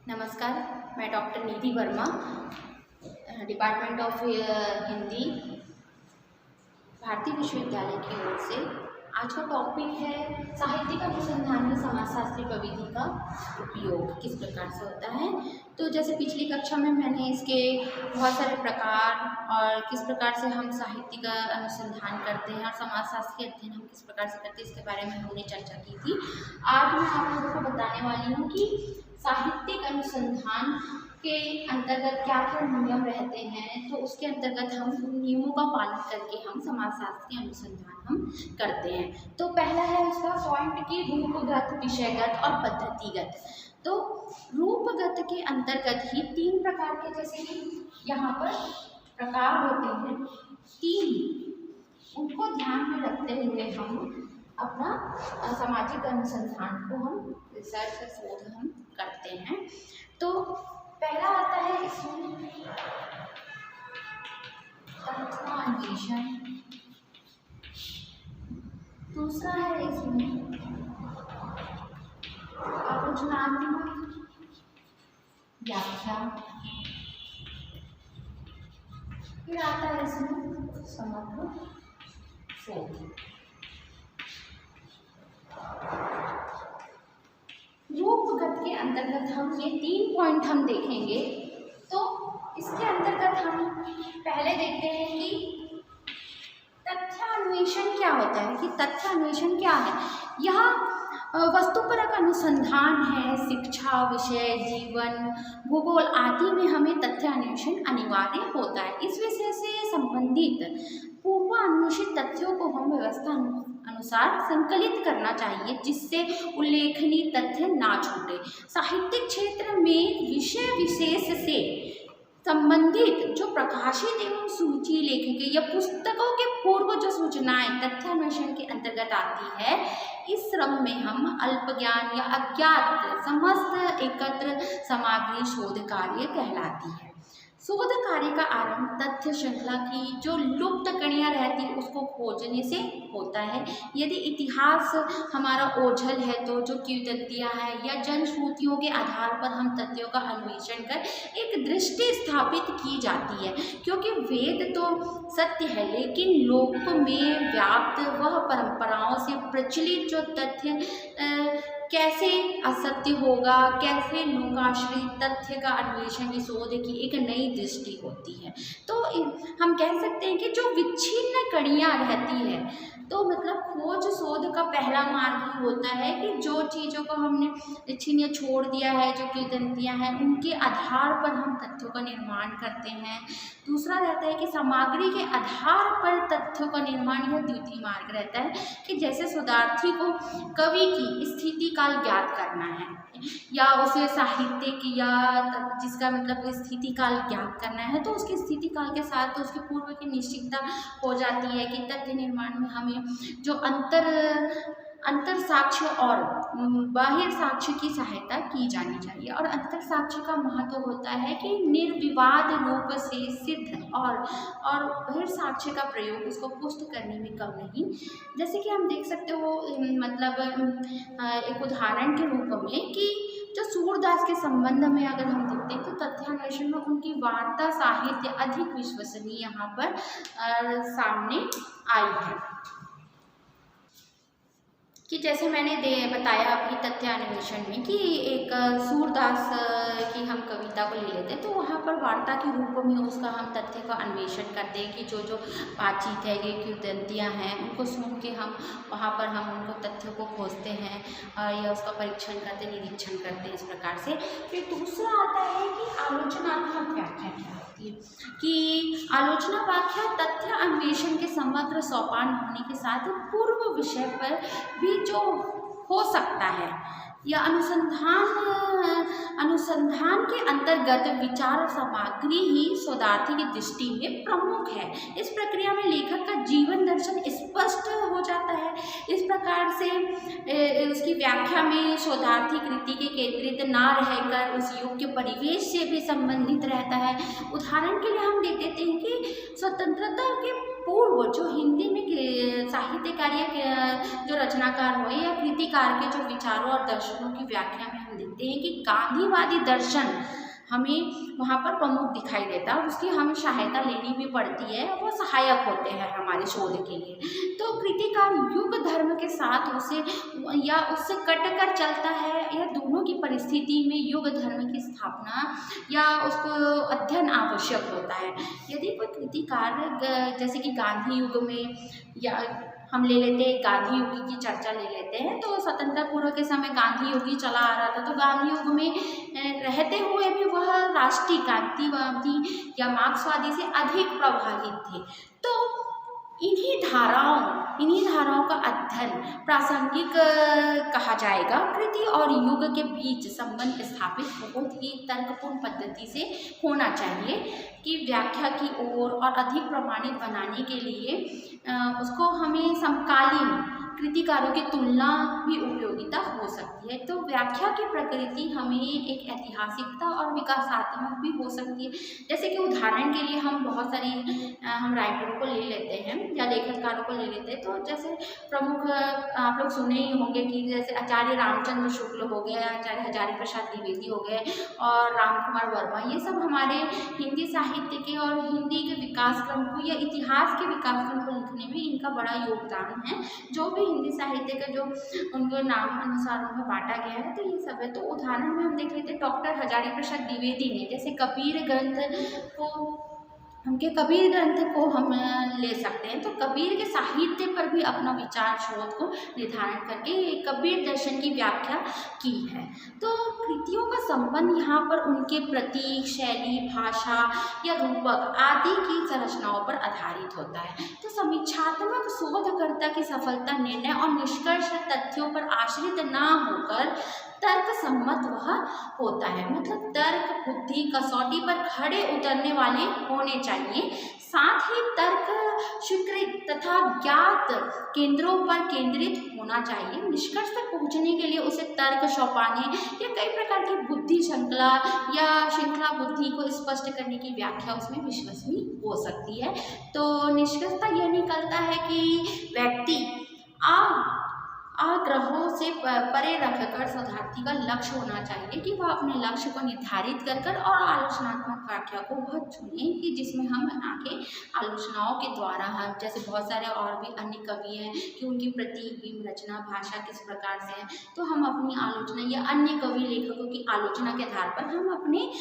नमस्कार, मैं doctor Nidhi Verma, department of Hindi, भारतीय विश्वविद्यालय की ओर से। आज का टॉपिक है साहित्यिक अनुसंधान में समाजशास्त्रीय प्रविधि का उपयोग किस प्रकार से होता है। तो जैसे पिछली कक्षा में मैंने इसके बहुत सारे प्रकार और किस प्रकार से हम साहित्यिक अनुसंधान करते हैं और समाजशास्त्रीय अध्ययन हम किस प्रकार से करते हैं इसके बारे में हमने चर्चा की थी। आज मैं आप लोगों को बताने वाली हूँ कि साहित्यिक अनुसंधान के अंतर्गत क्या क्या नियम रहते हैं, तो उसके अंतर्गत हम उन नियमों का पालन करके हम समाजशास्त्रीय अनुसंधान हम करते हैं। तो पहला है उसका पॉइंट कि रूपगत, विषयगत और पद्धतिगत। तो रूपगत के अंतर्गत ही तीन प्रकार के, जैसे कि यहाँ पर प्रकार होते हैं तीन, उनको ध्यान में रखते हुए हम अपना सामाजिक अनुसंधान को हम रिसर्च या शोध हम करते हैं। तो पहला आता है इसमें तथ्यान्वेषण, दूसरा है इसमें आलोचनात्मक व्याख्या, फिर आता है इसमें समग्र शोध। रूपगत के अंतर्गत हम ये तीन पॉइंट हम देखेंगे। तो इसके अंतर्गत हम पहले देखते हैं कि तथ्यान्वेषण क्या होता है, कि तथ्यान्वेषण क्या है। यह वस्तुपरक अनुसंधान है। शिक्षा, विषय, जीवन, भूगोल आदि में हमें तथ्यान्वेषण अनिवार्य होता है। इस विषय से संबंधित पूर्वान्वेषित तथ्यों को हम व्यवस्था अनुसार संकलित करना चाहिए, जिससे उल्लेखनीय तथ्य ना छूटे। साहित्यिक क्षेत्र में विषय विशेष से संबंधित जो प्रकाशित एवं सूची लेखक या पुस्तकों के पूर्व जो सूचनाएं तथ्यान्वेषण के अंतर्गत आती है, इस क्रम में हम अल्प ज्ञान या अज्ञात समस्त एकत्र सामग्री शोध कार्य कहलाती है। शोध कार्य का आरंभ तथ्य श्रृंखला की जो लुप्त कड़ियाँ रहती है उसको खोजने से होता है। यदि इतिहास हमारा ओझल है तो जो किंवदंतियाँ हैं या जनश्रुतियों के आधार पर हम तथ्यों का अन्वेषण कर एक दृष्टि स्थापित की जाती है, क्योंकि वेद तो सत्य है लेकिन लोक में व्याप्त वह परंपराओं से प्रचलित जो तथ्य कैसे असत्य होगा, कैसे लोकाश्रित तथ्य का अन्वेषण की शोध की एक नई दृष्टि होती है। तो हम कह सकते हैं कि जो विच्छिन्न कड़ियाँ रहती है, तो मतलब खोज शोध का पहला मार्ग ही होता है कि जो चीज़ों को हमने छिन्न छोड़ दिया है, जो किंवदंतियाँ हैं, उनके आधार पर हम तथ्यों का निर्माण करते हैं। दूसरा रहता है कि सामग्री के आधार पर तथ्यों का निर्माण, यह द्वितीय मार्ग रहता है कि जैसे शोधार्थी को कवि की स्थिति काल ज्ञात करना है या उसे साहित्य की या जिसका मतलब स्थिति काल ज्ञात करना है, तो उसकी स्थिति काल के साथ तो उसके पूर्व की निश्चितता हो जाती है कि तथ्य निर्माण में हमें जो अंतर साक्ष्य और बाह्य साक्ष्य की सहायता की जानी चाहिए। और अंतर साक्ष्य का महत्व होता है कि निर्विवाद रूप से सिद्ध और बाह्य साक्ष्य का प्रयोग उसको पुष्ट करने में कम नहीं। जैसे कि हम देख सकते हो, मतलब एक उदाहरण के रूप में कि जो सूरदास के संबंध में अगर हम देखते हैं तो तथ्यान्वेषण में उनकी वार्ता साहित्य अधिक विश्वसनीय यहाँ पर सामने आई है। कि जैसे मैंने बताया अभी तथ्यान्वेषण में कि एक सूरदास की हम कविता को ले लेते हैं, तो वहाँ पर वार्ता के रूप में उसका हम तथ्य का अन्वेषण करते हैं कि जो जो बातचीत है, ये किंवदंतियाँ हैं, उनको सुन के हम वहाँ पर हम उनको तथ्यों को खोजते हैं या उसका परीक्षण करते, निरीक्षण करते हैं इस प्रकार से। फिर दूसरा आता है कि आलोचनात्मक व्याख्या क्या होती है, कि आलोचना व्याख्या तथ्य अन्वेषण के समग्र सोपान होने के साथ पूर्व विषय पर भी जो हो सकता है या अनुसंधान के अंतर्गत विचार सामग्री ही शोधार्थी की दृष्टि में प्रमुख है। इस प्रक्रिया में लेखक का जीवन दर्शन स्पष्ट हो जाता है। इस प्रकार से उसकी व्याख्या में शोधार्थी कृति के केंद्रित ना रहकर उस युग के परिवेश से भी संबंधित रहता है। उदाहरण के लिए हम देख देते हैं कि स्वतंत्रता के पूर्व जो हिंदी में साहित्यकार या जो रचनाकार हुए या कृतिकार के जो विचारों और दर्शनों की व्याख्या में हम देखते हैं कि गांधीवादी दर्शन हमें वहाँ पर प्रमुख दिखाई देता है और उसकी हमें सहायता लेनी भी पड़ती है, वो सहायक होते हैं हमारे शोध के लिए। तो कृतिकार युग धर्म के साथ उसे या उससे कटकर चलता है या दोनों की परिस्थिति में युग धर्म की स्थापना या उसको अध्ययन आवश्यक होता है। यदि कोई कृतिकार जैसे कि गांधी युग में या हम ले लेते हैं गांधी युग की चर्चा ले लेते हैं, तो स्वतंत्रता पूर्व के समय गांधी युग ही चला आ रहा था, तो गांधी युग में रहते हुए भी वह राष्ट्रीय क्रांतिवादी या मार्क्सवादी से अधिक प्रभावित थे। तो इन्हीं धाराओं का अध्ययन प्रासंगिक कहा जाएगा। कृति और युग के बीच संबंध स्थापित बहुत ही तर्कपूर्ण पद्धति से होना चाहिए कि व्याख्या की ओर और अधिक प्रमाणित बनाने के लिए उसको हमें समकालीन कृतिकारों की तुलना भी उपयोगिता हो सकती है। तो व्याख्या की प्रकृति हमें एक ऐतिहासिकता और विकासात्मक भी हो सकती है। जैसे कि उदाहरण के लिए हम बहुत सारी हम राइटरों को ले लेते हैं या लेखककारों को ले लेते हैं, तो जैसे प्रमुख आप लोग सुने ही होंगे कि जैसे आचार्य रामचंद्र शुक्ल हो गए, आचार्य हजारी प्रसाद द्विवेदी हो गए और राम कुमार वर्मा, ये सब हमारे हिंदी साहित्य के और हिंदी के विकास क्रम को या इतिहास के विकास क्रम को लिखने में इनका बड़ा योगदान है। जो भी हिंदी साहित्य का जो उनको नाम अनुसार उनको बांटा गया है, तो ये सब है। तो उदाहरण में हम देख लेते हैं डॉक्टर हजारी प्रसाद द्विवेदी ने जैसे कबीर ग्रंथ को हम ले सकते हैं। तो कबीर के साहित्य पर भी अपना विचार शोध को निर्धारण करके कबीर दर्शन की व्याख्या की है। तो कृतियों का संबंध यहाँ पर उनके प्रतीक, शैली, भाषा या रूपक आदि की संरचनाओं पर आधारित होता है। तो समीक्षात्मक शोधकर्ता की सफलता निर्णय और निष्कर्ष तथ्यों पर आश्रित ना होकर तर्क सम्मत वह होता है, मतलब तर्क बुद्धि कसौटी पर खड़े उतरने वाले होने चाहिए। साथ ही तर्क स्वीकृत तथा ज्ञात केंद्रों पर केंद्रित होना चाहिए। निष्कर्ष तक पहुंचने के लिए उसे तर्क सौंपाने या कई प्रकार की बुद्धि श्रृंखला बुद्धि को स्पष्ट करने की व्याख्या उसमें विश्वसनीय हो सकती है। तो निष्कर्षता यह निकलता है कि व्यक्ति आग्रहों से परे रखकर शोधार्थी का लक्ष्य होना चाहिए कि वह अपने लक्ष्य को निर्धारित कर और आलोचनात्मक व्याख्या को वह चुने कि जिसमें हम आगे आलोचनाओं के द्वारा हम जैसे बहुत सारे और भी अन्य कवि हैं कि उनकी प्रतीक रचना भाषा किस प्रकार से है, तो हम अपनी आलोचना या अन्य कवि लेखकों की आलोचना के आधार पर हम अपने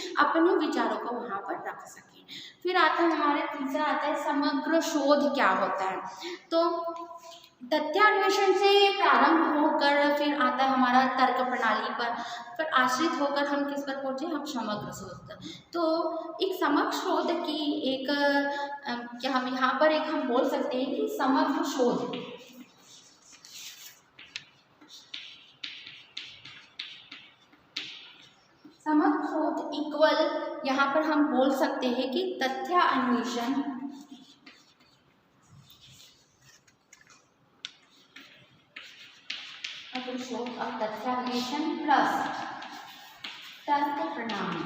विचारों को वहाँ पर रख सकें। फिर आता है हमारे तीसरा आता है समग्र शोध क्या होता है। तो तथ्यान्वेषण से प्रारंभ होकर फिर आता है हमारा तर्क प्रणाली पर आश्रित होकर हम किस पर पहुँचे, हम समग्र शोध। तो एक समग्र शोध की एक क्या हम यहाँ पर एक हम बोल सकते हैं कि समग्र शोध इक्वल यहाँ पर हम बोल सकते हैं कि तथ्यान्वेषण शोध और तथ्यान्वेषण प्लस तर्क प्रणाली,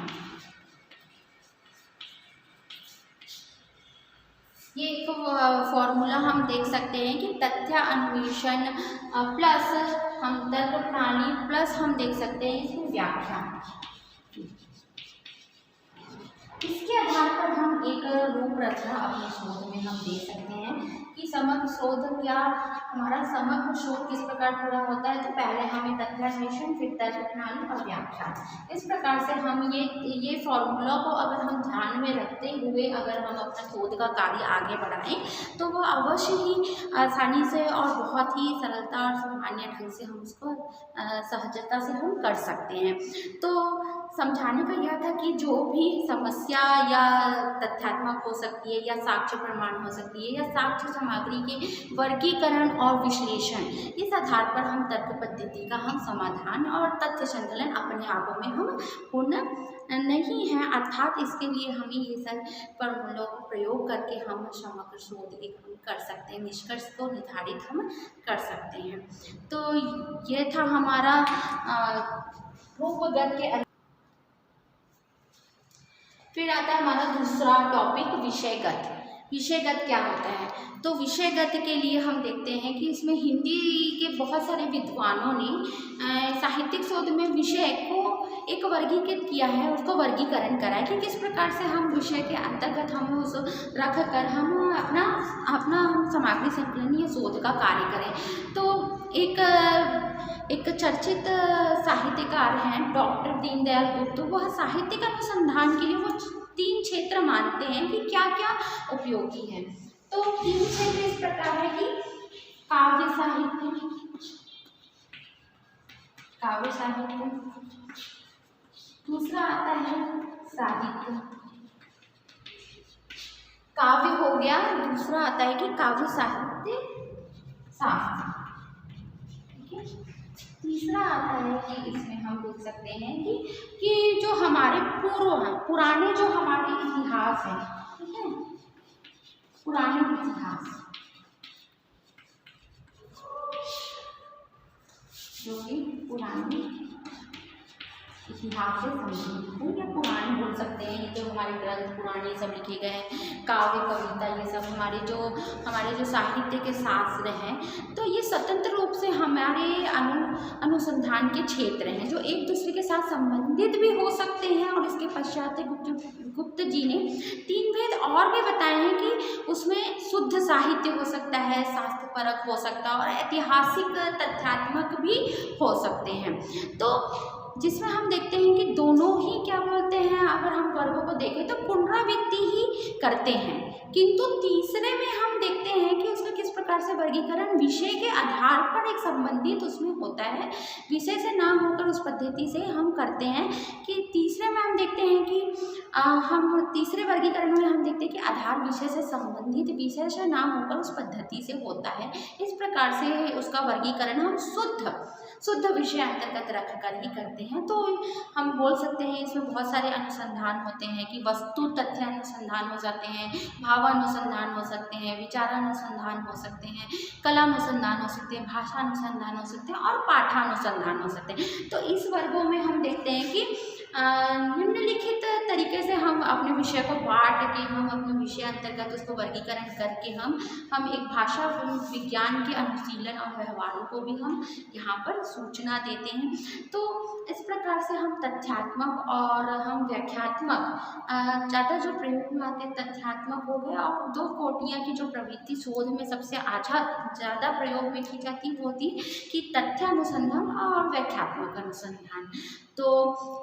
ये एक फॉर्मूला हम देख सकते हैं कि तथ्यान्वेषण प्लस हम तर्क प्रणाली प्लस हम देख सकते हैं इसमें व्याख्या। इसके आधार पर हम एक रूपरेखा अपने शोध में हम दे सकते हैं कि समग्र शोध क्या, हमारा समग्र शोध किस प्रकार पूरा होता है। तो पहले हमें तथ्यान्वेषण, फिर तर्क प्रणाली और व्याख्या, इस प्रकार से हम ये फॉर्मूला को अगर हम ध्यान में रखते हुए अगर हम अपना शोध का कार्य आगे बढ़ाएं तो वो अवश्य ही आसानी से और बहुत ही सरलता और सामान्य ढंग से हम उसको सहजता से हम कर सकते हैं। तो समझाने का यह था कि जो भी समस्या या तथ्यात्मक हो सकती है या साक्ष्य प्रमाण हो सकती है या साक्ष्य सामग्री के वर्गीकरण और विश्लेषण, इस आधार पर हम तर्क पद्धति का हम समाधान और तथ्य संकलन अपने आप में हम पूर्ण नहीं है, अर्थात इसके लिए हमें ये सब फॉर्मूलों को प्रयोग करके हम समग्र शोध एक हम कर सकते हैं, निष्कर्ष को निर्धारित हम कर सकते हैं। तो ये था हमारा रूपगत के। फिर आता है हमारा दूसरा टॉपिक विषयगत। विषयगत क्या होता है? तो विषयगत के लिए हम देखते हैं कि इसमें हिंदी के बहुत सारे विद्वानों ने साहित्यिक शोध में विषय को एक वर्गीकृत किया है, उसको वर्गीकरण करा है कि किस प्रकार से हम विषय के अंतर्गत हमें उस रख कर हम अपना अपना हम सामग्री संकलन या शोध का कार्य करें। तो एक चर्चित साहित्यकार हैं डॉक्टर दीनदयाल गुप्त, वह साहित्यिक अनुसंधान के लिए वो 3 क्षेत्र मानते हैं कि क्या क्या उपयोगी है। तो 3 क्षेत्र इस प्रकार है कि काव्य साहित्य, दूसरा आता है साहित्य, काव्य हो गया, दूसरा आता है कि काव्य साहित्य शास्त्र, ठीक है। तीसरा आता है कि इसमें हम देख सकते हैं कि जो हमारे पूर्व हैं, पुराने जो हमारे इतिहास हैं, ठीक है, पुराने इतिहास जो कि पुराने इतिहास से संबंधित है या पुराने बोल सकते हैं, ये जो हमारे ग्रंथ पुराने सब लिखे गए हैं, काव्य कविता, ये सब हमारे जो साहित्य के शास्त्र हैं, तो ये स्वतंत्र रूप से हमारे अनुसंधान के क्षेत्र हैं जो एक दूसरे के साथ संबंधित भी हो सकते हैं। और इसके पश्चात गुप्त जी ने 3 भेद और भी बताए हैं कि उसमें शुद्ध साहित्य हो सकता है, शास्त्रपरक हो सकता है और ऐतिहासिक तथ्यात्मक भी हो सकते हैं। तो जिसमें हम देखते हैं कि दोनों ही क्या बोलते हैं, अगर हम वर्गों को देखें तो पुनरावृत्ति ही करते हैं, किंतु तीसरे में हम देखते हैं कि उसका किस प्रकार से वर्गीकरण विषय के आधार पर एक संबंधित उसमें होता है, विषय से ना होकर उस पद्धति से हम करते हैं। कि तीसरे में हम देखते हैं कि हम तीसरे वर्गीकरण में हम देखते हैं कि आधार विषय से संबंधित, विषय से ना होकर उस पद्धति से होता है। इस प्रकार से उसका वर्गीकरण हम शुद्ध विषय अंतर्गत रख कर ही करते हैं। तो हम बोल सकते हैं इसमें बहुत सारे अनुसंधान होते हैं कि वस्तु तथ्य अनुसंधान हो जाते हैं, भावानुसंधान हो सकते हैं, विचारानुसंधान हो सकते हैं, कला अनुसंधान हो सकते हैं, भाषा अनुसंधान हो सकते हैं और पाठानुसंधान हो सकते हैं। तो इस वर्गों में हम देखते हैं कि निम्नलिखित तरीके से हम अपने विषय को बांट के हम अपने विषय अंतर्गत उसको वर्गीकरण करके हम एक भाषा विज्ञान के अनुशीलन और व्यवहारों को भी हम यहाँ पर सूचना देते हैं। तो इस प्रकार से हम तथ्यात्मक और हम व्याख्यात्मक ज़्यादा जो प्रयोग में आते हैं तथ्यात्मक हो गया, और 2 कोटियाँ की जो प्रवृत्ति शोध में सबसे ज़्यादा प्रयोग में की जाती वो होती कि तथ्य अनुसंधान और व्याख्यात्मक अनुसंधान। तो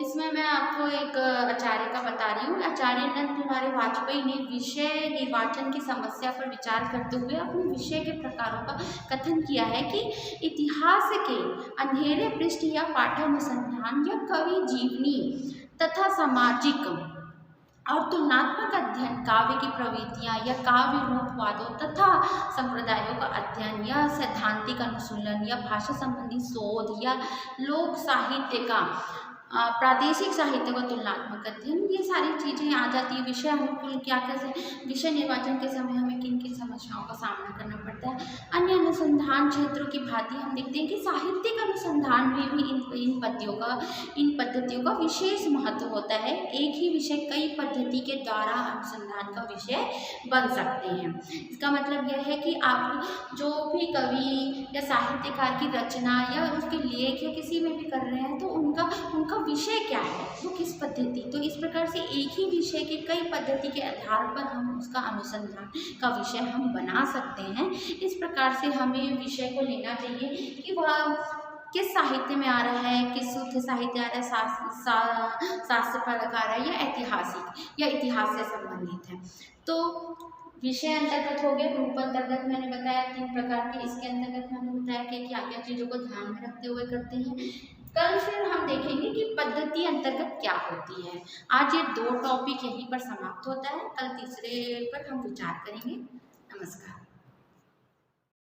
इसमें मैं आपको एक आचार्य का बता रही हूँ। आचार्य नंद बिहारी वाजपेयी ने विषय निर्वाचन की समस्या पर विचार करते हुए अपने विषय के प्रकारों का कथन किया है कि इतिहास के अंधेरे पृष्ठ या पाठानुसंधान या कवि जीवनी तथा सामाजिक और तुलनात्मक अध्ययन, काव्य की प्रवृत्तियाँ या काव्य रूपवादों तथा संप्रदायों का अध्ययन या सैद्धांतिक अनुशीलन या भाषा संबंधी शोध या लोक साहित्य का प्रादेशिक साहित्य का तुलनात्मक अध्ययन, ये सारी चीज़ें आ जाती है। विषय अनुकूल क्या कैसे विषय निर्वाचन के समय हमें किन किन समस्याओं का सामना करना पड़ता है। अन्य अनुसंधान क्षेत्रों की भांति हम देखते हैं कि साहित्यिक अनुसंधान में भी इन पद्धतियों का विशेष महत्व होता है। एक ही विषय कई पद्धति के द्वारा अनुसंधान का विषय बन सकते हैं। इसका मतलब यह है कि आप जो भी कवि या साहित्यकार की रचना या उसके लेख या किसी में भी कर रहे हैं तो उनका विषय क्या है, वो किस पद्धति, तो इस प्रकार से एक ही विषय के कई पद्धति के आधार पर हम उसका अनुसंधान का विषय हम बना सकते हैं। इस प्रकार से हमें विषय को लेना चाहिए कि वह किस साहित्य में आ रहा है, किस शुद्ध साहित्य आ रहा है, शास्त्रपरक आ रहा है या ऐतिहासिक या इतिहास से संबंधित है। तो विषय अंतर्गत हो गया, रूप अंतर्गत मैंने बताया 3 प्रकार के, इसके अंतर्गत मैंने बताया कि क्या-क्या चीज़ों को ध्यान में रखते हुए करते हैं। कल फिर हम देखेंगे कि पद्धति अंतर्गत क्या होती है। आज ये 2 टॉपिक यहीं पर समाप्त होता है, कल तीसरे पर हम विचार करेंगे। नमस्कार।